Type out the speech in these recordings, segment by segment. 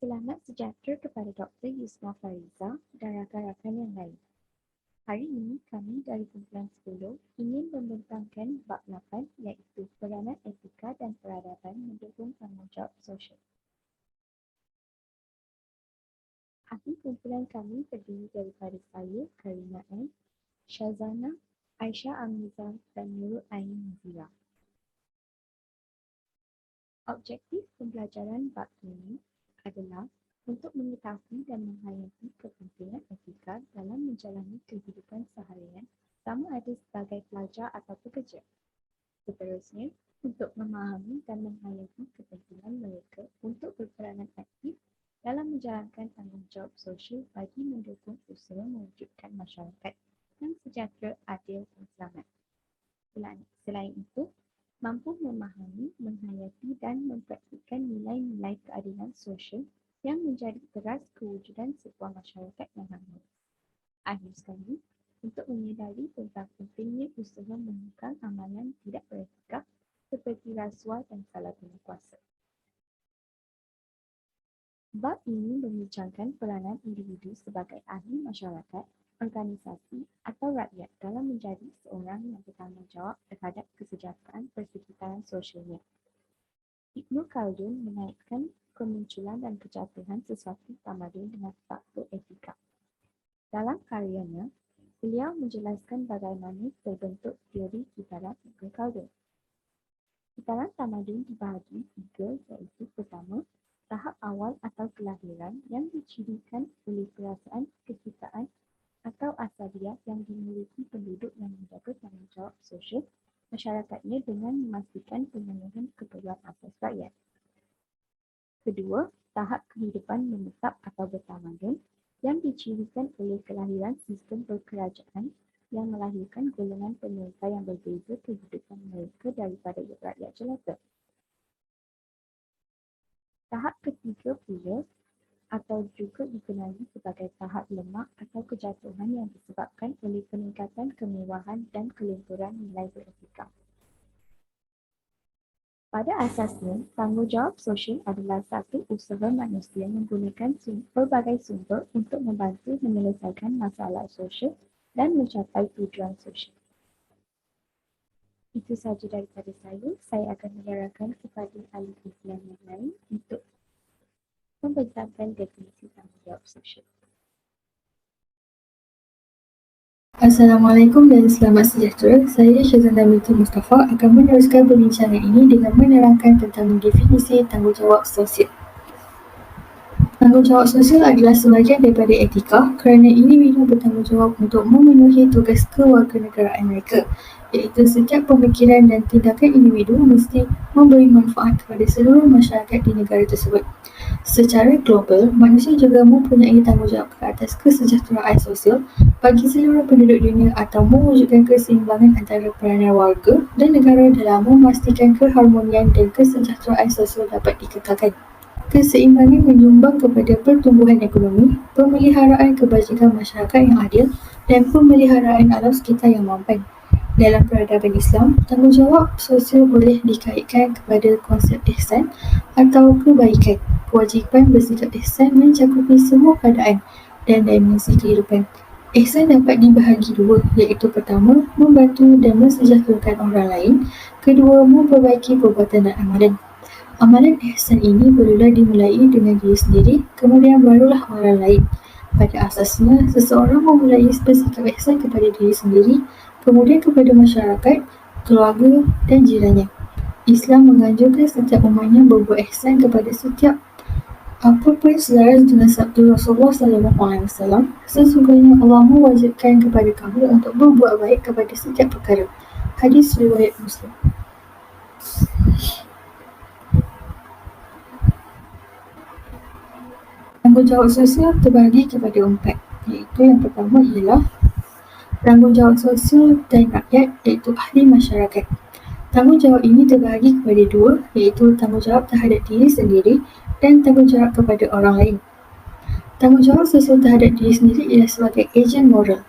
Selamat sejahtera kepada Dr. Yusma Fariza dan rakan-rakan yang lain. Hari ini kami dari kumpulan 10 ingin membentangkan bab 8 iaitu peranan etika dan peradaban mendukung tanggungjawab sosial. Ahli kumpulan kami terdiri daripada saya, Karina M, Syazana, Aisyah Amizah dan Nurul Ain Nazira. Objektif pembelajaran bab ini adalah untuk mengetahui dan menghayati kepentingan etika dalam menjalani kehidupan seharian sama ada sebagai pelajar atau pekerja. Seterusnya, untuk memahami dan menghayati kepentingan mereka untuk berperanan aktif dalam menjalankan tanggungjawab sosial bagi mendukung usaha mewujudkan masyarakat yang sejahtera, adil dan selamat. Selain itu, mampu memahami, menghayati dan mempraktikkan nilai-nilai keadilan sosial yang menjadi teras kewujudan sebuah masyarakat yang harmonis. Akhir sekali, untuk menyedari tentang pentingnya usaha mengekang amalan tidak beretika seperti rasuah dan salah guna kuasa. Bab ini membincangkan peranan individu sebagai ahli masyarakat, organisasi atau rakyat dalam menjadi seorang yang bertanggungjawab terhadap kesejahteraan persekitaran sosialnya. Ibnu Khaldun mengaitkan kemunculan dan kejatuhan sesuatu tamadun dengan faktor etika. Dalam karyanya, beliau menjelaskan bagaimana terbentuk teori kitaran Ibnu Khaldun. Kitaran tamadun dibahagi tiga, iaitu pertama, tahap awal atau kelahiran yang dicirikan oleh perasaan kekitaan atau asabiah yang dimiliki penduduk yang menjaga tanggungjawab sosial masyarakatnya dengan memastikan pemenuhan keperluan asas rakyat. Kedua, tahap kehidupan menetap atau bertamadun yang dicirikan oleh kelahiran sistem berkerajaan yang melahirkan golongan pemerintah yang berbeza kehidupan mereka daripada rakyat jelata. Tahap ketiga pula atau juga dikenali sebagai tahap lemak atau kejatuhan yang disebabkan oleh peningkatan kemewahan dan kelenturan nilai beretika. Pada asasnya, tanggungjawab sosial adalah satu usaha manusia menggunakan pelbagai sumber untuk membantu menyelesaikan masalah sosial dan mencapai tujuan sosial. Itu sahaja daripada saya. Saya akan menyerahkan kepada ahli Islam yang lain untuk membentangkan definisi tanggungjawab sosial. Assalamualaikum dan selamat sejahtera. Saya Syazana binti Mustafa akan meneruskan perbincangan ini dengan menerangkan tentang definisi tanggungjawab sosial. Tanggungjawab sosial adalah sebahagian daripada etika kerana individu bertanggungjawab untuk memenuhi tugas kewarganegaraan mereka, iaitu setiap pemikiran dan tindakan individu mesti memberi manfaat kepada seluruh masyarakat di negara tersebut. Secara global, manusia juga mempunyai tanggungjawab ke atas kesejahteraan sosial bagi seluruh penduduk dunia atau mewujudkan keseimbangan antara peranan warga dan negara dalam memastikan keharmonian dan kesejahteraan sosial dapat dikekalkan. Keseimbangan menyumbang kepada pertumbuhan ekonomi, pemeliharaan kebajikan masyarakat yang adil dan pemeliharaan alam sekitar yang mampan. Dalam peradaban Islam, tanggungjawab sosial boleh dikaitkan kepada konsep ihsan atau kebaikan. Kewajipan bersikap ihsan mencakupi semua keadaan dan dimensi kehidupan. Ihsan dapat dibahagi dua, iaitu pertama, membantu dan mensejahterakan orang lain. Kedua, memperbaiki perbuatan dan amalan. Amalan ihsan ini perlulah dimulai dengan diri sendiri, kemudian barulah orang lain. Pada asasnya, seseorang memulai bersikap ihsan kepada diri sendiri, kemudian kepada masyarakat, keluarga dan jirannya. Islam menganjurkan setiap umatnya berbuat ihsan kepada setiap apapun selaras dengan sabda Rasulullah SAW, sesungguhnya Allah mewajibkan kepada kamu untuk berbuat baik kepada setiap perkara. Hadis riwayat Muslim. Tanggungjawab sosial terbahagi kepada empat, iaitu yang pertama ialah tanggungjawab sosial dan rakyat, iaitu ahli masyarakat. Tanggungjawab ini terbahagi kepada dua, iaitu tanggungjawab terhadap diri sendiri dan tanggungjawab kepada orang lain. Tanggungjawab sosial terhadap diri sendiri ialah sebagai ejen moral.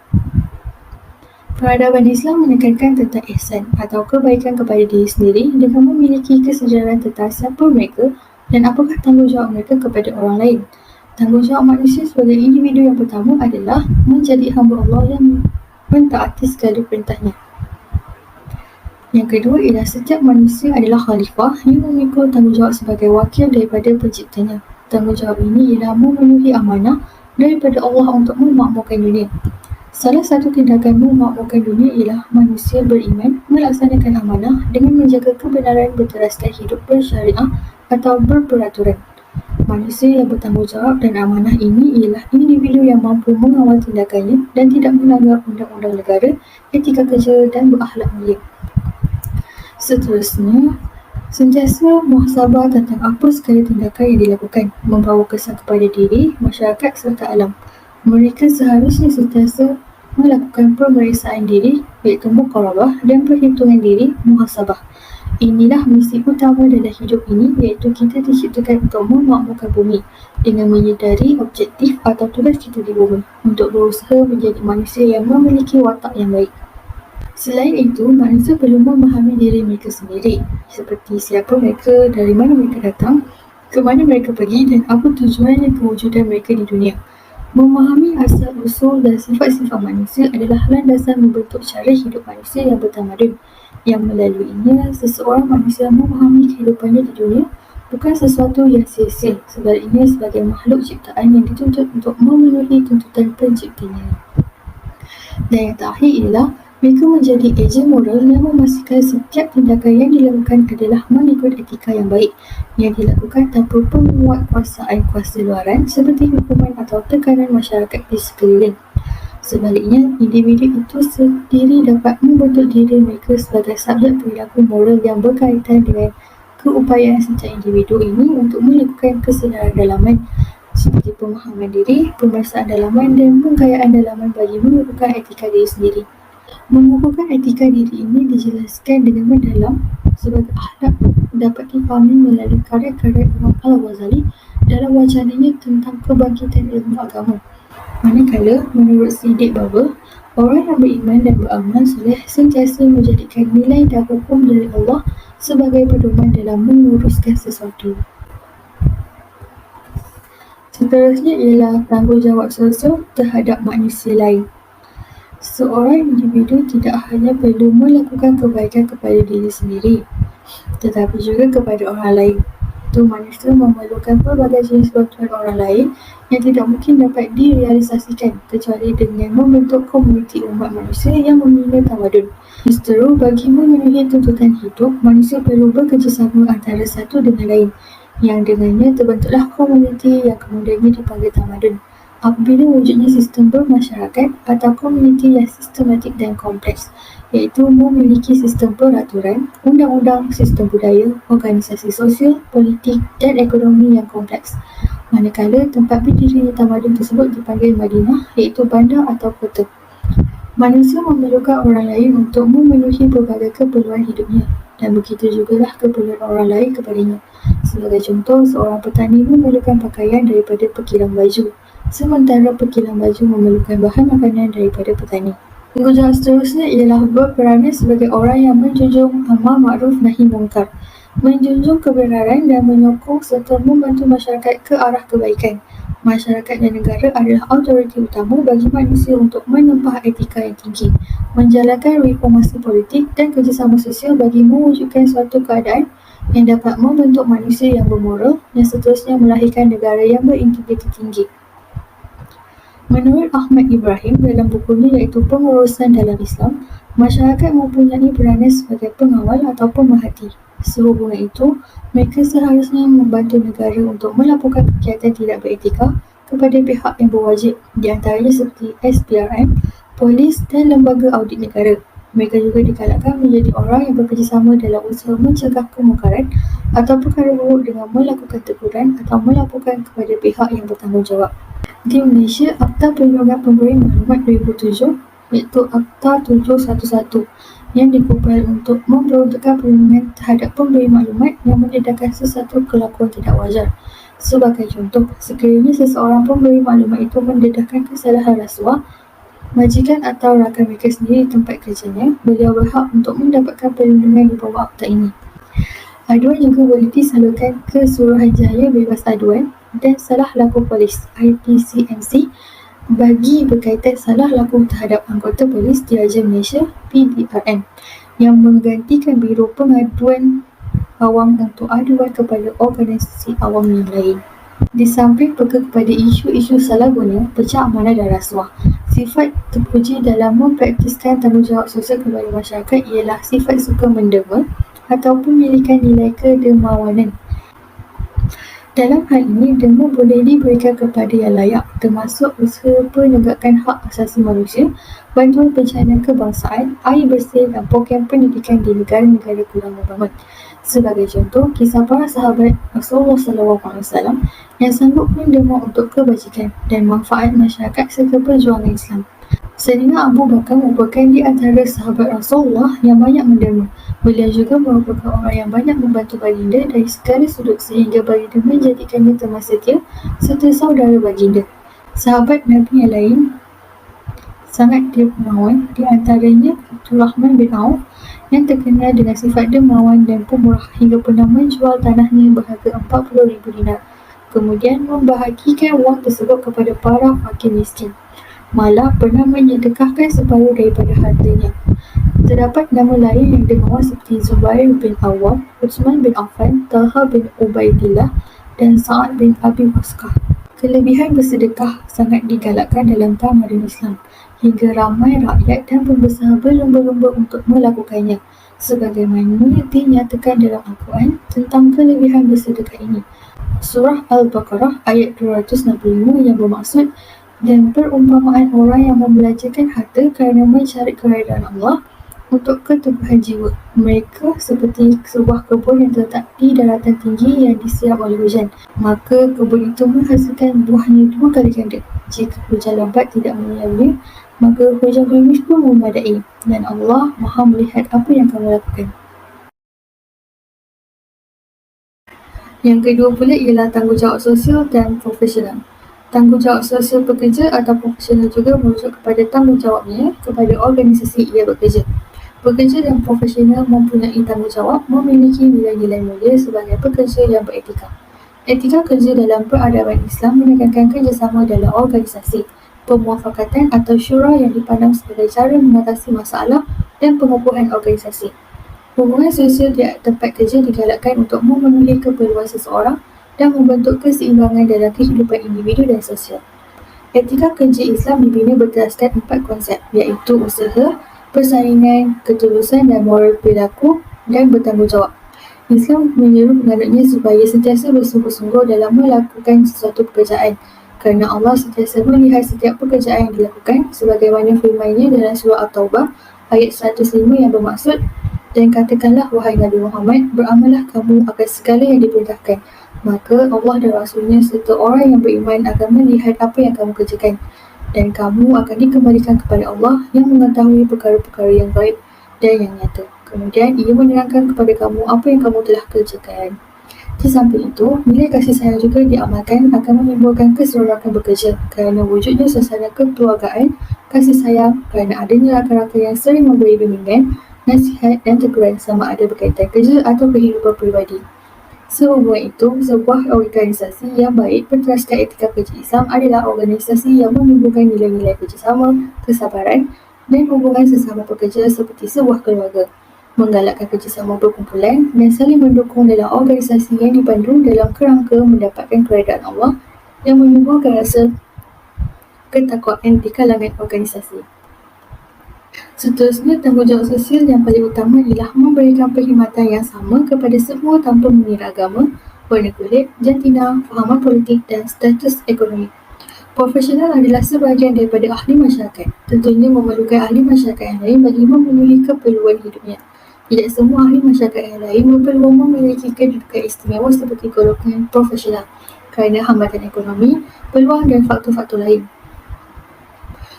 Peradaban Islam menekankan tentang ihsan atau kebaikan kepada diri sendiri dengan memiliki kesedaran tentang siapa mereka Dan apakah tanggungjawab mereka kepada orang lain? Tanggungjawab manusia sebagai individu yang pertama adalah menjadi hamba Allah yang mentaati segala perintahnya. Yang kedua ialah setiap manusia adalah khalifah yang memikul tanggungjawab sebagai wakil daripada penciptanya. Tanggungjawab ini ialah memenuhi amanah daripada Allah untuk memakmurkan dunia. Salah satu tindakan memakmurkan dunia ialah manusia beriman melaksanakan amanah dengan menjaga kebenaran berteraskan hidup bersyariah atau berperaturan. Manusia yang bertanggungjawab dan amanah ini ialah individu yang mampu mengawal tindakannya dan tidak melanggar undang-undang negara, etika kerja dan berakhlak mulia. Seterusnya, sentiasa muhasabah tentang apa sekali tindakan yang dilakukan, membawa kesan kepada diri, masyarakat serta alam. Mereka seharusnya sentiasa melakukan pemeriksaan diri, iaitu muqarabah, dan perhitungan diri, muhasabah. Inilah misi utama dalam hidup ini, iaitu kita diciptakan untuk memakmurkan bumi dengan menyedari objektif atau tugas kita di bumi untuk berusaha menjadi manusia yang memiliki watak yang baik. Selain itu, manusia perlu memahami diri mereka sendiri, seperti siapa mereka, dari mana mereka datang, ke mana mereka pergi dan apa tujuannya kewujudan mereka di dunia. Memahami asal-usul dan sifat-sifat manusia adalah landasan membentuk cara hidup manusia yang bertamadun, yang melaluinya seseorang manusia memahami kehidupannya di dunia bukan sesuatu yang sia-sia, sebaliknya sebagai makhluk ciptaan yang dituntut untuk memenuhi tuntutan penciptanya. Dan yang terakhir ialah mereka menjadi ejen moral yang memastikan setiap tindakan yang dilakukan adalah mengikut etika yang baik, yang dilakukan tanpa penguatkuasaan kuasa luaran seperti hukuman atau tekanan masyarakat di sekeliling. Sebaliknya, individu itu sendiri dapat membentuk diri mereka sebagai subjek perilaku moral yang berkaitan dengan keupayaan setiap individu ini untuk melakukan kesedaran dalaman seperti pemahaman diri, pemeriksaan dalaman dan penggayaan dalaman bagi mengukuhkan etika diri sendiri. Mengukuhkan etika diri ini dijelaskan dengan mendalam sebagai akhlak dapat difahami melalui karya-karya Imam Al-Ghazali dalam wacananya tentang kebangkitan ilmu agama. Manakala, menurut Siddiq Baba, orang yang beriman dan beramal soleh sentiasa menjadikan nilai dan hukum dari Allah sebagai pedoman dalam menguruskan sesuatu. Seterusnya ialah tanggungjawab sosial terhadap manusia lain. Seorang individu tidak hanya perlu melakukan kebaikan kepada diri sendiri, tetapi juga kepada orang lain. Itu manusia memerlukan pelbagai jenis bantuan orang lain yang tidak mungkin dapat direalisasikan kecuali dengan membentuk komuniti umat manusia yang membina tamadun. Justru bagi memenuhi tuntutan hidup, manusia perlu bekerjasama antara satu dengan lain, yang dengannya terbentuklah komuniti yang kemudiannya dipanggil tamadun. Apabila wujudnya sistem bermasyarakat atau komuniti yang sistematik dan kompleks, iaitu memiliki sistem peraturan, undang-undang, sistem budaya, organisasi sosial, politik dan ekonomi yang kompleks. Manakala tempat berdirinya tamadun tersebut dipanggil Madinah, iaitu bandar atau kota. Manusia memerlukan orang lain untuk memenuhi pelbagai keperluan hidupnya, dan begitu jugalah keperluan orang lain kepadanya. Sebagai contoh, seorang petani memerlukan pakaian daripada pekilang baju, sementara pekilang baju memerlukan bahan makanan daripada petani. Tanggungjawab seterusnya ialah berperanan sebagai orang yang menjunjung amar ma'ruf nahi munkar, menjunjung kebenaran dan menyokong serta membantu masyarakat ke arah kebaikan. Masyarakat dan negara adalah autoriti utama bagi manusia untuk menempah etika yang tinggi, menjalankan reformasi politik dan kerjasama sosial bagi mewujudkan suatu keadaan yang dapat membentuk manusia yang bermoral dan seterusnya melahirkan negara yang berintegriti tinggi. Menurut Ahmad Ibrahim dalam bukunya iaitu Pengurusan dalam Islam, masyarakat mempunyai peranan sebagai pengawal atau pemerhati. Sehubungan itu, mereka seharusnya membantu negara untuk melaporkan kegiatan tidak beretika kepada pihak yang berwajib, di antaranya seperti SPRM, polis dan lembaga audit negara. Mereka juga digalakkan menjadi orang yang bekerjasama dalam usaha mencegah kemungkaran atau perkara buruk dengan melakukan teguran atau melaporkan kepada pihak yang bertanggungjawab. Di Malaysia, Akta Perlindungan Pemberi Maklumat 2007 iaitu Akta 711 yang dikubal untuk memperuntukkan perlindungan terhadap pemberi maklumat yang mendedahkan sesuatu kelakuan tidak wajar. Sebagai contoh, sekiranya seseorang pemberi maklumat itu mendedahkan kesalahan rasuah, majikan atau rakan mereka sendiri di tempat kerjanya, beliau berhak untuk mendapatkan perlindungan di bawah akta ini. Aduan juga boleh disalurkan ke Suruhanjaya Bebas Aduan dan Salah Laku Polis (IPCMC) bagi berkaitan salah laku terhadap anggota polis Diraja Malaysia (PDRM) yang menggantikan Biro Pengaduan Awam untuk aduan kepada organisasi awam yang lain. Di samping peka kepada isu-isu salah guna, pecah amanah dan rasuah, sifat terpuji dalam mempraktiskan tanggungjawab sosial kepada masyarakat ialah sifat suka menderma ataupun memilikan nilai kedermawanan. Dalam hal ini, derma boleh diberikan kepada yang layak, termasuk usaha penegakan hak asasi manusia, bantuan bencana kebangsaan, air bersih dan program pendidikan di negara-negara kurang membangun. Sebagai contoh, kisah para sahabat Rasulullah SAW yang sanggup menderma untuk kebajikan dan manfaat masyarakat serta perjuangan Islam. Sayyidina Abu Bakar merupakan di antara sahabat Rasulullah yang banyak menderma. Beliau juga merupakan orang yang banyak membantu baginda dari segala sudut sehingga baginda menjadikannya teman setia serta saudara baginda. Sahabat Nabi yang lain sangat dermawan, di antaranya Abdul Rahman bin Auf yang terkenal dengan sifat dermawan dan pemurah hingga pernah menjual tanahnya berharga 40,000 dinar, kemudian membahagikan wang tersebut kepada para fakir miskin. Malah pernah menyedekahkan separuh daripada hartanya. Terdapat nama lain yang dermawan seperti Zubair bin Awam, Utsman bin Affan, Talha bin Ubaidillah dan Sa'ad bin Abi Waqqas. Kelebihan bersedekah sangat digalakkan dalam tamadun Islam, hingga ramai rakyat dan pembesar berlumba-lumba untuk melakukannya, sebagaimana dinyatakan dalam Al-Quran tentang kelebihan bersedekah ini. Surah Al-Baqarah ayat 265 yang bermaksud, dan perumpamaan orang yang membelanjakan harta kerana mencari keredaan Allah untuk keteguhan jiwa. Mereka seperti sebuah kebun yang terletak di daratan tinggi yang disiram oleh hujan. Maka kebun itu menghasilkan buahnya 2 kali ganda. Jika hujan lebat tidak menyertai, maka hujan gerimis pun memadai. Dan Allah Maha melihat apa yang kamu lakukan. Yang kedua pula ialah tanggungjawab sosial dan profesional. Tanggungjawab sosial pekerja atau profesional juga merujuk kepada tanggungjawabnya kepada organisasi ia bekerja. Pekerja dan profesional mempunyai tanggungjawab memiliki nilai-nilai mulia sebagai pekerja yang beretika. Etika kerja dalam peradaban Islam menekankan kerjasama dalam organisasi, pemuafakatan atau syura yang dipandang sebagai cara mengatasi masalah dan pengukuhan organisasi. Hubungan sosial di tempat kerja digalakkan untuk memenuhi keperluan seseorang dan membentuk keseimbangan dalam kehidupan individu dan sosial. Etika kerja Islam dibina berdasarkan 4 konsep, iaitu usaha, persaingan, ketulusan dan moral perilaku dan bertanggungjawab. Islam menyuruh penganutnya supaya sentiasa bersungguh-sungguh dalam melakukan sesuatu pekerjaan, kerana Allah sentiasa melihat setiap pekerjaan yang dilakukan, sebagaimana firman-Nya dalam surah At-Taubah ayat 105 yang bermaksud, dan katakanlah wahai Nabi Muhammad, beramallah kamu akan segala yang diperintahkan, maka Allah dan Rasul-Nya serta orang yang beriman akan melihat apa yang kamu kerjakan, dan kamu akan dikembalikan kepada Allah yang mengetahui perkara-perkara yang gaib dan yang nyata. Kemudian ia menerangkan kepada kamu apa yang kamu telah kerjakan. Di samping itu, nilai kasih sayang juga diamalkan akan menimbulkan keseronokan bekerja kerana wujudnya suasana kekeluargaan, kasih sayang kerana adanya rakan-rakan yang sering memberi bimbingan, nasihat dan teguran sama ada berkaitan kerja atau kehidupan peribadi. Sehubungan itu, sebuah organisasi yang baik berteraskan etika kerja Islam adalah organisasi yang menumbuhkan nilai-nilai kerjasama, kesabaran dan hubungan sesama pekerja seperti sebuah keluarga, menggalakkan kerjasama berkumpulan dan saling mendukung dalam organisasi yang dipandu dalam kerangka mendapatkan keredaan Allah yang menumbuhkan rasa ketakwaan di kalangan organisasi. Seterusnya, tanggungjawab sosial yang paling utama ialah memberikan perkhidmatan yang sama kepada semua tanpa mengira agama, warna kulit, jantina, fahaman politik dan status ekonomi. Profesional adalah sebahagian daripada ahli masyarakat, tentunya memerlukan ahli masyarakat yang lain bagi memenuhi keperluan hidupnya. Tidak semua ahli masyarakat yang lain berpeluang memiliki kedudukan istimewa seperti golongan profesional kerana hambatan ekonomi, peluang dan faktor-faktor lain.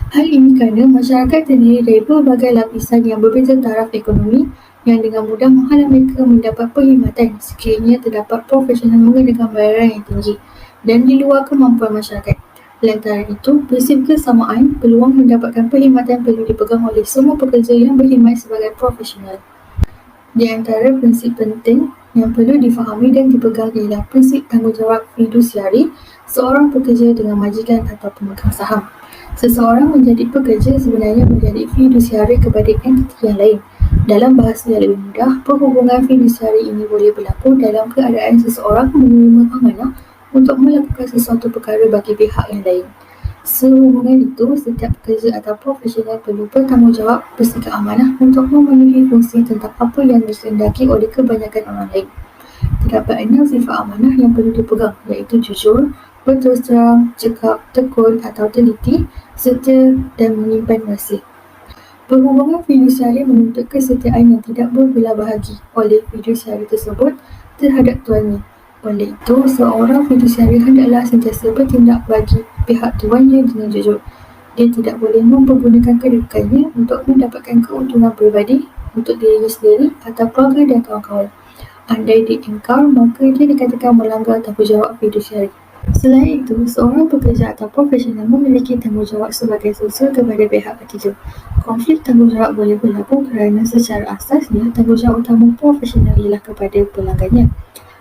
Hal ini kerana masyarakat terdiri dari berbagai lapisan yang berbeza taraf ekonomi yang dengan mudah menghalang mereka mendapat perkhidmatan sekiranya terdapat profesional mengenakan bayaran yang tinggi dan di luar kemampuan masyarakat. Lantaran itu, prinsip kesamaan peluang mendapatkan perkhidmatan perlu dipegang oleh semua pekerja yang berkhidmat sebagai profesional. Di antara prinsip penting Yang perlu difahami dan dipegang ialah prinsip tanggungjawab fidusiari seorang pekerja dengan majikan atau pemegang saham. Seseorang menjadi pekerja sebenarnya menjadi fidusiari kepada entiti yang lain. Dalam bahasa yang lebih mudah, perhubungan fidusiari ini boleh berlaku dalam keadaan seseorang menerima amanah untuk melakukan sesuatu perkara bagi pihak yang lain. Sehubungan itu, setiap pekerja atau profesional perlu bertanggungjawab bersikap amanah untuk memenuhi fungsi tentang apa yang dikehendaki oleh kebanyakan orang lain. Terdapat 6 sifat amanah yang perlu dipegang, iaitu jujur, berterus terang, cekap, tekun atau teliti, setia dan menyimpan rahsia. Perhubungan fidusiari menuntut kesetiaan yang tidak berbelah bahagi oleh fidusiari tersebut terhadap tuannya. Oleh itu, seorang fidusiari hendaklah sentiasa bertindak bagi pihak tuannya dengan jujur. Dia tidak boleh mempergunakan kedudukannya untuk mendapatkan keuntungan peribadi untuk dirinya sendiri atau keluarga dan kawan-kawan. Andai diingkar, maka dia dikatakan melanggar tanggungjawab fidusiari. Selain itu, seorang pekerja atau profesional memiliki tanggungjawab sebagai sosial kepada pihak ketiga. Konflik tanggungjawab boleh berlaku kerana secara asasnya tanggungjawab utama profesional ialah kepada pelanggannya.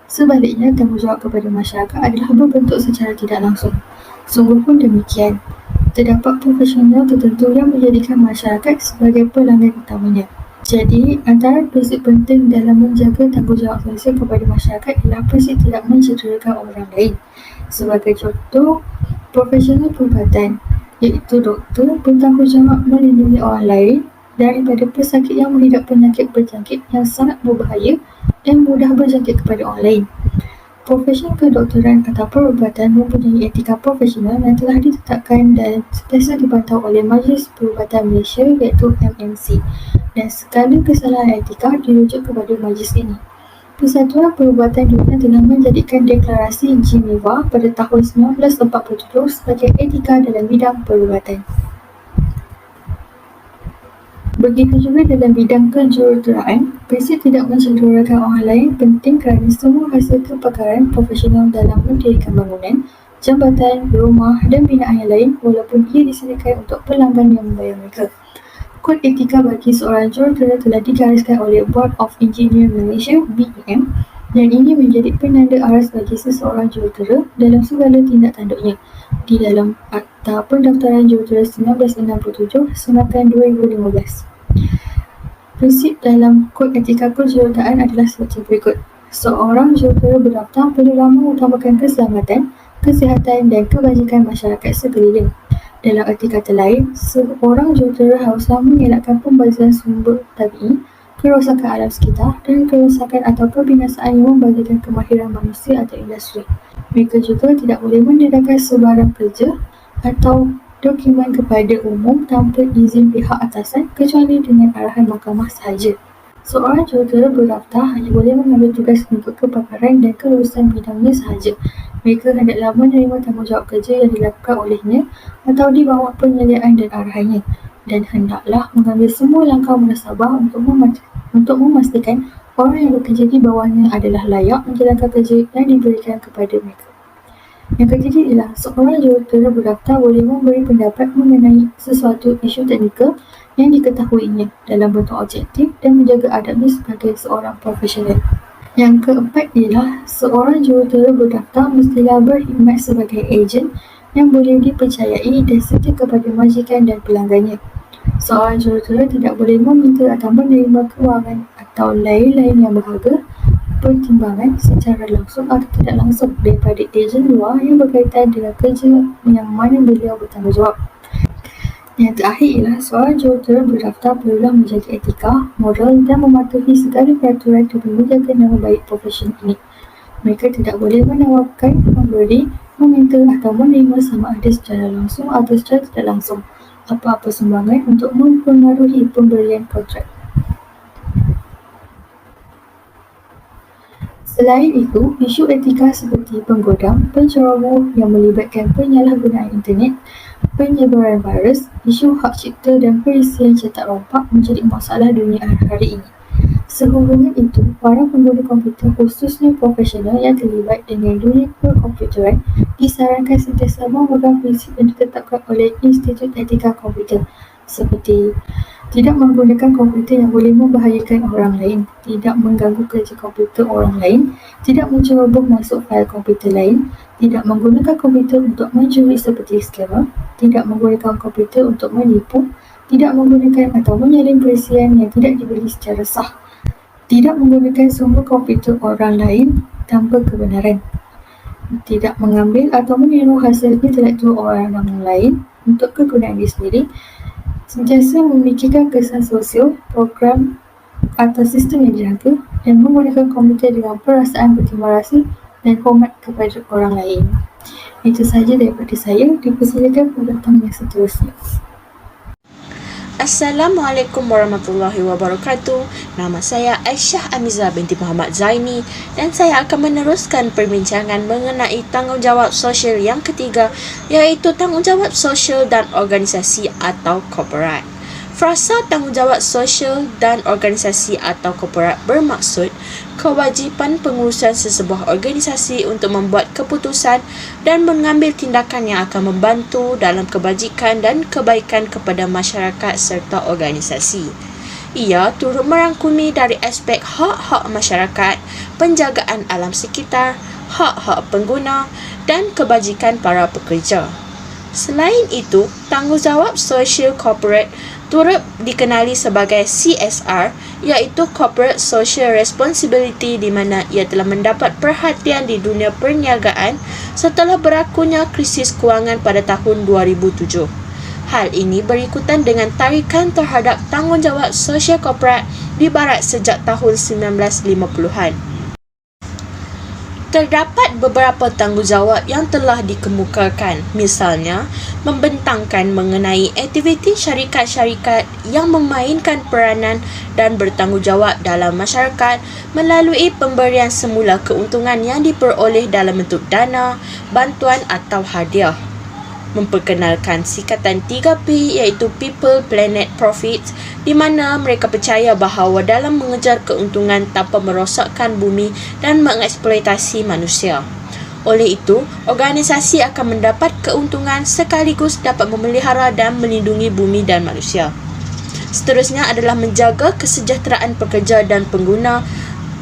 Sebaliknya, tanggungjawab kepada masyarakat adalah berbentuk secara tidak langsung. Sungguh pun demikian, terdapat profesional tertentu yang menjadikan masyarakat sebagai pelanggan utamanya. Jadi, antara prinsip penting dalam menjaga tanggungjawab sosial kepada masyarakat ialah prinsip tidak mencederakan orang lain. Sebagai contoh, profesional perubatan, iaitu doktor, bertanggungjawab melindungi orang lain daripada pesakit yang mengidap penyakit berjangkit yang sangat berbahaya dan mudah berjangkit kepada orang lain. Profesi kedoktoran atau perubatan mempunyai etika profesional yang telah ditetapkan dan sentiasa dipantau oleh Majlis Perubatan Malaysia iaitu MMC, dan segala kesalahan etika dirujuk kepada majlis ini. Persatuan Perubatan Dunia telah menjadikan Deklarasi Geneva pada tahun 1947 sebagai etika dalam bidang perubatan. Begitu juga dalam bidang kejuruteraan, prinsip tidak mencederakan orang lain penting kerana semua hasil kepakaran profesional dalam mendirikan bangunan, jambatan, rumah dan binaan yang lain walaupun ia disediakan untuk pelanggan yang membayar mereka. Kod etika bagi seorang jurutera telah digariskan oleh Board of Engineer Malaysia (BEM) dan ini menjadi penanda aras bagi seseorang jurutera dalam segala tindak tanduknya di dalam Akta Pendaftaran Jurutera 1967 Senakan 2015. Prinsip dalam Kod Etika Kejuruteraan adalah seperti berikut. Seorang jurutera berdaftar perlulah mengutamakan keselamatan, kesihatan dan kebajikan masyarakat sekeliling. Dalam arti kata lain, seorang jurutera haruslah mengelakkan pembaziran sumber tabii, kerosakan alam sekitar dan kerosakan atau kebinasaan yang membahayakan kemahiran manusia atau industri. Mereka juga tidak boleh mendedahkan sebarang kerja atau dokumen kepada umum tanpa izin pihak atasan kecuali dengan arahan mahkamah sahaja. Seorang jurutera berdaftar hanya boleh mengambil tugas mengikut kepakaran dan kelulusan bidangnya sahaja. Mereka hendaklah menerima tanggungjawab kerja yang dilakukan olehnya atau di bawah penyeliaan dan arahannya, dan hendaklah mengambil semua langkah munasabah untuk memastikan orang yang bekerja di bawahnya adalah layak menjalankan kerja yang diberikan kepada mereka. Yang ketiga ialah seorang jurutera berdaftar boleh memberi pendapat mengenai sesuatu isu teknikal yang diketahuinya dalam bentuk objektif dan menjaga adabnya sebagai seorang profesional. Yang keempat ialah seorang jurutera berdaftar mestilah berkhidmat sebagai ejen yang boleh dipercayai dan setia kepada majikan dan pelanggannya. Seorang jurutera tidak boleh meminta atau menerima kewangan atau lain-lain yang berharga pertimbangan secara langsung atau tidak langsung daripada ejen luar yang berkaitan dengan kerja yang mana beliau bertanggungjawab. Yang terakhir ialah seorang jurutera berdaftar perlulah menjaga etika, moral dan mematuhi segala peraturan demi menjaga nama baik profesi ini. Mereka tidak boleh menawarkan, memberi, meminta atau menerima sama ada secara langsung atau secara tidak langsung apa-apa sumbangan untuk mempengaruhi pemberian kontrak. Selain itu, isu etika seperti penggodam, penceroboh yang melibatkan penyalahgunaan internet, penyebaran virus, isu hak cipta dan perisian cetak rompak menjadi masalah dunia hari ini. Sehubungan itu, para pengguna komputer khususnya profesional yang terlibat dengan dunia perkomputeran disarankan sentiasa memegang prinsip yang ditetapkan oleh Institut Etika Komputer seperti Tidak menggunakan komputer yang boleh membahayakan orang lain, tidak mengganggu kerja komputer orang lain, tidak menceroboh masuk fail komputer lain, tidak menggunakan komputer untuk mencuri seperti scammer, tidak menggunakan komputer untuk menipu, tidak menggunakan atau menyalin perisian yang tidak dibeli secara sah, tidak menggunakan sumber komputer orang lain tanpa kebenaran, tidak mengambil atau meniru hasil intelektual orang lain untuk kegunaan diri sendiri, sentiasa memikirkan kesan sosial, program atau sistem yang dirangka, dan menggunakan komputer dengan perasaan berterima kasih dan hormat kepada orang lain. Itu sahaja daripada saya. Dipersilakan pendatang yang seterusnya. Assalamualaikum warahmatullahi wabarakatuh. Nama saya Aisyah Amiza binti Muhammad Zaini dan saya akan meneruskan perbincangan mengenai tanggungjawab sosial yang ketiga, iaitu tanggungjawab sosial dan organisasi atau korporat. Frasa tanggungjawab sosial dan organisasi atau korporat bermaksud kewajipan pengurusan sesebuah organisasi untuk membuat keputusan dan mengambil tindakan yang akan membantu dalam kebajikan dan kebaikan kepada masyarakat serta organisasi. Ia turut merangkumi dari aspek hak-hak masyarakat, penjagaan alam sekitar, hak-hak pengguna dan kebajikan para pekerja. Selain itu, tanggungjawab sosial corporate turut dikenali sebagai CSR, iaitu Corporate Social Responsibility, di mana ia telah mendapat perhatian di dunia perniagaan setelah berlakunya krisis kewangan pada tahun 2007. Hal ini berikutan dengan tarikan terhadap tanggungjawab sosial korporat di barat sejak tahun 1950-an. Terdapat beberapa tanggungjawab yang telah dikemukakan, misalnya membentangkan mengenai aktiviti syarikat-syarikat yang memainkan peranan dan bertanggungjawab dalam masyarakat melalui pemberian semula keuntungan yang diperoleh dalam bentuk dana, bantuan atau hadiah. Memperkenalkan sikatan 3P, iaitu People, Planet, Profit, di mana mereka percaya bahawa dalam mengejar keuntungan tanpa merosakkan bumi dan mengeksploitasi manusia. Oleh itu, organisasi akan mendapat keuntungan sekaligus dapat memelihara dan melindungi bumi dan manusia. Seterusnya adalah menjaga kesejahteraan pekerja dan pengguna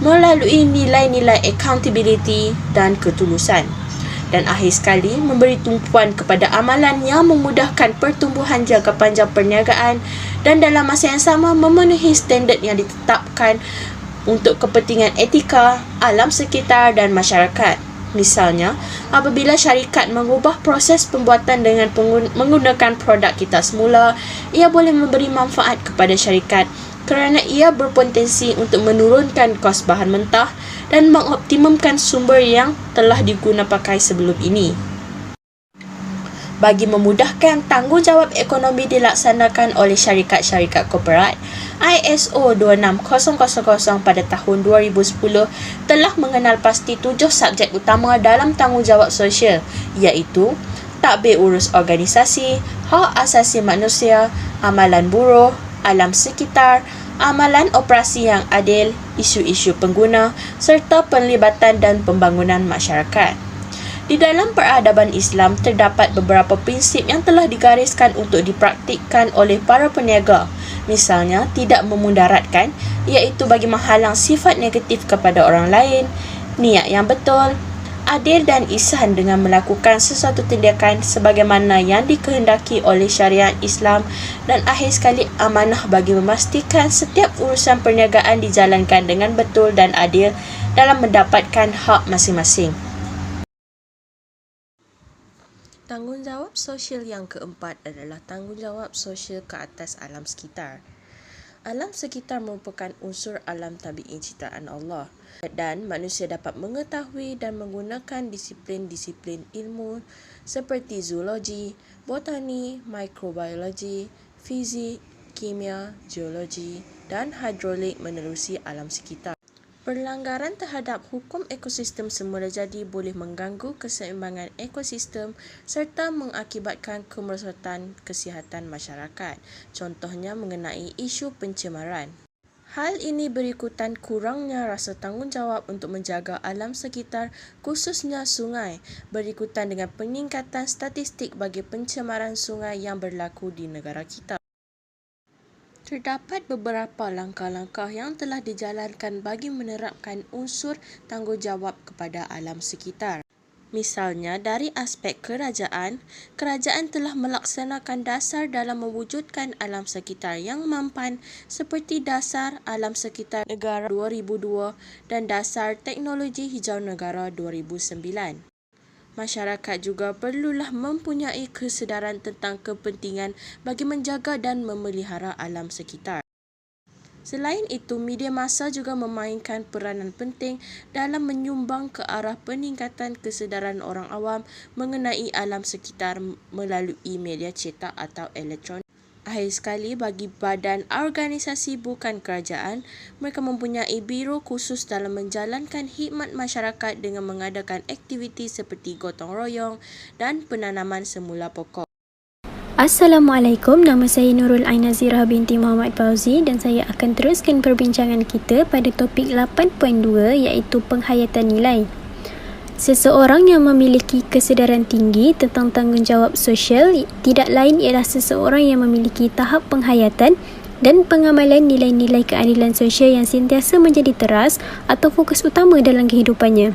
melalui nilai-nilai accountability dan ketulusan. Dan akhir sekali, memberi tumpuan kepada amalan yang memudahkan pertumbuhan jangka panjang perniagaan dan dalam masa yang sama memenuhi standard yang ditetapkan untuk kepentingan etika, alam sekitar dan masyarakat. Misalnya, apabila syarikat mengubah proses pembuatan dengan menggunakan produk kita semula, ia boleh memberi manfaat kepada syarikat kerana ia berpotensi untuk menurunkan kos bahan mentah dan mengoptimumkan sumber yang telah diguna pakai sebelum ini. Bagi memudahkan tanggungjawab ekonomi dilaksanakan oleh syarikat-syarikat korporat, ISO 26000 pada tahun 2010 telah mengenal pasti 7 subjek utama dalam tanggungjawab sosial, iaitu tadbir urus organisasi, hak asasi manusia, amalan buruh, alam sekitar, amalan operasi yang adil, isu-isu pengguna, serta penlibatan dan pembangunan masyarakat. Di dalam peradaban Islam, terdapat beberapa prinsip yang telah digariskan untuk dipraktikkan oleh para peniaga. Misalnya, tidak memudaratkan, iaitu bagi menghalang sifat negatif kepada orang lain, niat yang betul, adil dan ihsan dengan melakukan sesuatu tindakan sebagaimana yang dikehendaki oleh syariat Islam, dan akhir sekali amanah bagi memastikan setiap urusan perniagaan dijalankan dengan betul dan adil dalam mendapatkan hak masing-masing. Tanggungjawab sosial yang keempat adalah tanggungjawab sosial ke atas alam sekitar. Alam sekitar merupakan unsur alam tabi'i ciptaan Allah dan manusia dapat mengetahui dan menggunakan disiplin-disiplin ilmu seperti zoologi, botani, mikrobiologi, fizik, kimia, geologi dan hidrolik menerusi alam sekitar. Pelanggaran terhadap hukum ekosistem semula jadi boleh mengganggu keseimbangan ekosistem serta mengakibatkan kemerosotan kesihatan masyarakat, contohnya mengenai isu pencemaran. Hal ini berikutan kurangnya rasa tanggungjawab untuk menjaga alam sekitar, khususnya sungai, berikutan dengan peningkatan statistik bagi pencemaran sungai yang berlaku di negara kita. Terdapat beberapa langkah-langkah yang telah dijalankan bagi menerapkan unsur tanggungjawab kepada alam sekitar. Misalnya, dari aspek kerajaan, kerajaan telah melaksanakan dasar dalam mewujudkan alam sekitar yang mampan seperti Dasar Alam Sekitar Negara 2002 dan Dasar Teknologi Hijau Negara 2009. Masyarakat juga perlulah mempunyai kesedaran tentang kepentingan bagi menjaga dan memelihara alam sekitar. Selain itu, media massa juga memainkan peranan penting dalam menyumbang ke arah peningkatan kesedaran orang awam mengenai alam sekitar melalui media cetak atau elektronik. Akhir sekali, bagi badan organisasi bukan kerajaan, mereka mempunyai biro khusus dalam menjalankan khidmat masyarakat dengan mengadakan aktiviti seperti gotong royong dan penanaman semula pokok. Assalamualaikum, nama saya Nurul Ainazirah binti Muhammad Fauzi dan saya akan teruskan perbincangan kita pada topik 8.2 iaitu penghayatan nilai. Seseorang yang memiliki kesedaran tinggi tentang tanggungjawab sosial tidak lain ialah seseorang yang memiliki tahap penghayatan dan pengamalan nilai-nilai keadilan sosial yang sentiasa menjadi teras atau fokus utama dalam kehidupannya.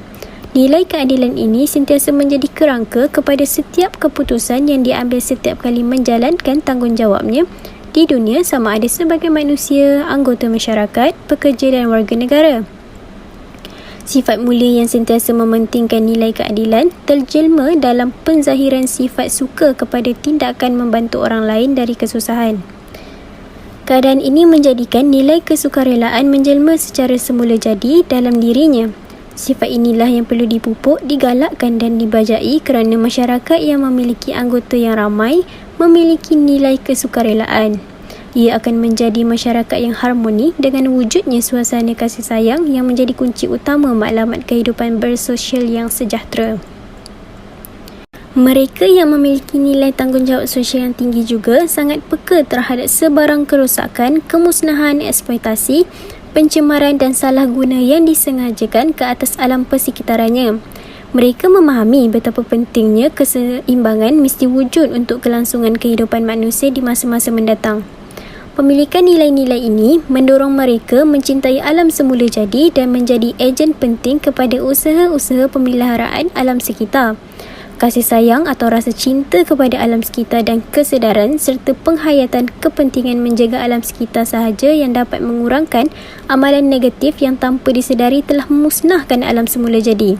Nilai keadilan ini sentiasa menjadi kerangka kepada setiap keputusan yang diambil setiap kali menjalankan tanggungjawabnya di dunia, sama ada sebagai manusia, anggota masyarakat, pekerja dan warga negara. Sifat mulia yang sentiasa mementingkan nilai keadilan terjelma dalam penzahiran sifat suka kepada tindakan membantu orang lain dari kesusahan. Keadaan ini menjadikan nilai kesukarelaan menjelma secara semula jadi dalam dirinya. Sifat inilah yang perlu dipupuk, digalakkan dan dibajai kerana masyarakat yang memiliki anggota yang ramai memiliki nilai kesukarelaan. Ia akan menjadi masyarakat yang harmoni dengan wujudnya suasana kasih sayang yang menjadi kunci utama matlamat kehidupan bersosial yang sejahtera. Mereka yang memiliki nilai tanggungjawab sosial yang tinggi juga sangat peka terhadap sebarang kerosakan, kemusnahan, eksploitasi, pencemaran dan salah guna yang disengajakan ke atas alam persekitarannya. Mereka memahami betapa pentingnya keseimbangan mesti wujud untuk kelangsungan kehidupan manusia di masa-masa mendatang. Pemilikan nilai-nilai ini mendorong mereka mencintai alam semula jadi dan menjadi ejen penting kepada usaha-usaha pemeliharaan alam sekitar. Kasih sayang atau rasa cinta kepada alam sekitar dan kesedaran serta penghayatan kepentingan menjaga alam sekitar sahaja yang dapat mengurangkan amalan negatif yang tanpa disedari telah memusnahkan alam semula jadi.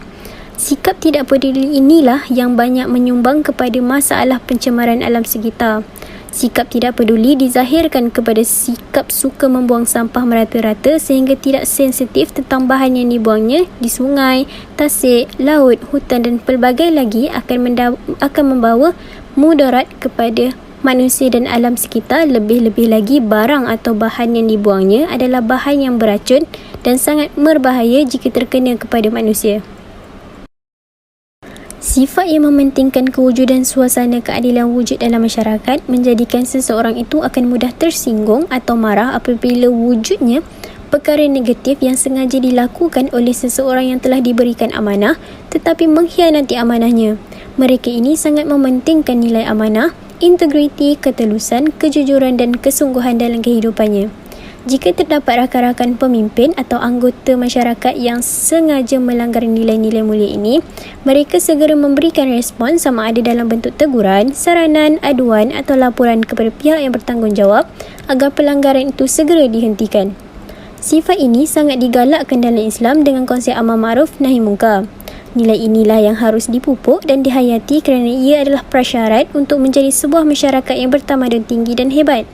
Sikap tidak peduli inilah yang banyak menyumbang kepada masalah pencemaran alam sekitar. Sikap tidak peduli dizahirkan kepada sikap suka membuang sampah merata-rata sehingga tidak sensitif tentang bahan yang dibuangnya di sungai, tasik, laut, hutan dan pelbagai lagi akan membawa mudarat kepada manusia dan alam sekitar. Lebih-lebih lagi barang atau bahan yang dibuangnya adalah bahan yang beracun dan sangat berbahaya jika terkena kepada manusia. Sifat yang mementingkan kewujudan suasana keadilan wujud dalam masyarakat menjadikan seseorang itu akan mudah tersinggung atau marah apabila wujudnya perkara negatif yang sengaja dilakukan oleh seseorang yang telah diberikan amanah tetapi mengkhianati amanahnya. Mereka ini sangat mementingkan nilai amanah, integriti, ketulusan, kejujuran dan kesungguhan dalam kehidupannya. Jika terdapat rakan-rakan pemimpin atau anggota masyarakat yang sengaja melanggar nilai-nilai mulia ini, mereka segera memberikan respon sama ada dalam bentuk teguran, saranan, aduan atau laporan kepada pihak yang bertanggungjawab agar pelanggaran itu segera dihentikan. Sifat ini sangat digalakkan dalam Islam dengan konsep amar ma'ruf nahi munkar. Nilai inilah yang harus dipupuk dan dihayati kerana ia adalah prasyarat untuk menjadi sebuah masyarakat yang bertamadun tinggi dan hebat.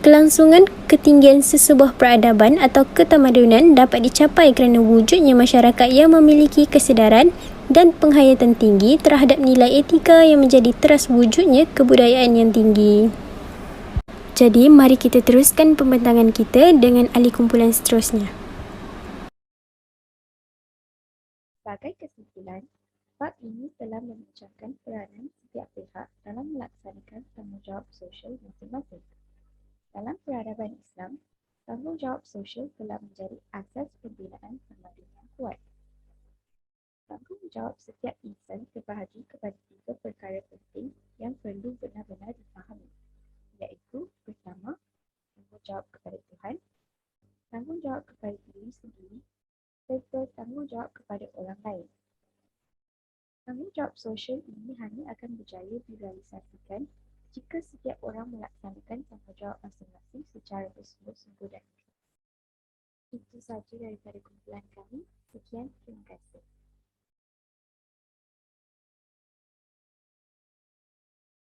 Kelangsungan ketinggian sesebuah peradaban atau ketamadunan dapat dicapai kerana wujudnya masyarakat yang memiliki kesedaran dan penghayatan tinggi terhadap nilai etika yang menjadi teras wujudnya kebudayaan yang tinggi. Jadi, mari kita teruskan pembentangan kita dengan ahli kumpulan seterusnya. Sebagai kesimpulan, bab ini telah membincangkan peranan setiap pihak dalam melaksanakan tanggungjawab sosial masing-masing. Dalam peradaban Islam, tanggungjawab sosial telah menjadi asas pembinaan tamadun yang kuat. Tanggungjawab setiap insan terbahagi kepada 3 perkara penting yang perlu benar-benar difahami, iaitu pertama, tanggungjawab Tanggungjawab sosial ini hanya akan berjaya direalisasikan jika setiap orang melaksanakan tanggungjawab masing-masing secara bersungguh-sungguh dan ikhlas. Itu sahaja daripada kumpulan kami. Sekian, terima kasih.